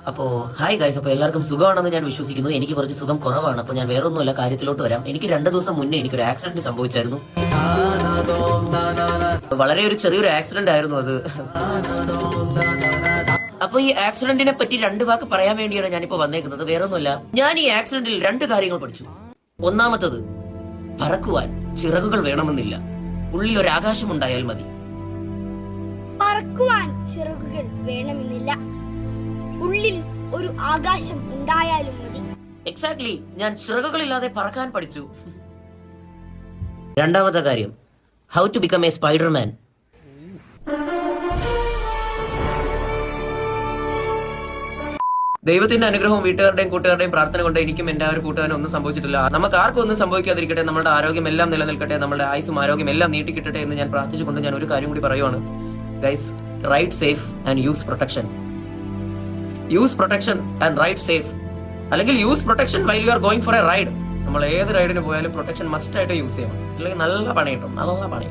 അപ്പോ hi guys, അപ്പൊ എല്ലാവർക്കും സുഖമാണെന്ന് ഞാൻ വിശ്വസിക്കുന്നു. എനിക്ക് കുറച്ച് സുഖം കുറവാണ്. അപ്പൊ ഞാൻ വേറെ ഒന്നുമല്ല, കാര്യത്തിലോട്ട് വരാം. എനിക്ക് 2 ദിവസം മുന്നേ എനിക്കൊരു ആക്സിഡന്റ് സംഭവിച്ചായിരുന്നു. വളരെ ഒരു ചെറിയൊരു ആക്സിഡന്റ് ആയിരുന്നു അത്. അപ്പൊ ഈ ആക്സിഡന്റിനെ പറ്റി 2 വാക്ക് പറയാൻ വേണ്ടിയാണ് ഞാനിപ്പോ വന്നേക്കുന്നത്. വേറെ ഒന്നുമല്ല, ഞാൻ ഈ ആക്സിഡന്റിൽ 2 കാര്യങ്ങൾ പഠിച്ചു. ഒന്നാമത്തത്, പറക്കുവാൻ ചിറകുകൾ വേണമെന്നില്ല, ഉള്ളിൽ ഒരു ആകാശം ഉണ്ടായാൽ മതി. പറക്കുവാൻ ചിറകുകൾ വേണമെന്നില്ല, ഉള്ളിൽ ഒരു ആകാശം ഉണ്ടായാലും മതി. എക്സാക്ട്ലി, ഞാൻ ചിറകുകളില്ലാതെ പറക്കാൻ പഠിച്ചു. രണ്ടാമത്തെ കാര്യം, how to become a Spiderman. ദൈവത്തിന്റെ അനുഗ്രഹവും വീട്ടുകാരുടെയും കൂട്ടുകാരുടെയും പ്രാർത്ഥന കൊണ്ട് എനിക്കും എന്റെ ഒരു കൂട്ടുകാരനും ഒന്നും സംഭവിച്ചിട്ടില്ല. നമുക്ക് ആർക്കും ഒന്നും സംഭവിക്കാതിരിക്കട്ടെ, നമ്മുടെ ആരോഗ്യം എല്ലാം നിലനിൽക്കട്ടെ, നമ്മുടെ ആയുസും ആരോഗ്യം എല്ലാം നീട്ടിക്കിട്ടട്ടെ എന്ന് ഞാൻ പ്രാർത്ഥിച്ചുകൊണ്ട് ഞാൻ ഒരു കാര്യം കൂടി പറയുവാണ്. Guys, ride safe and use protection. Use protection and ride safe, അല്ലെങ്കിൽ use protection while you are going for a ride. നമ്മൾ ഏത് റൈഡിന് പോയാലും പ്രൊട്ടക്ഷൻ മസ്റ്റ് ആയിട്ട് യൂസ് ചെയ്യണം, അല്ലെങ്കിൽ നല്ല പണി കിട്ടും, നല്ല പണി.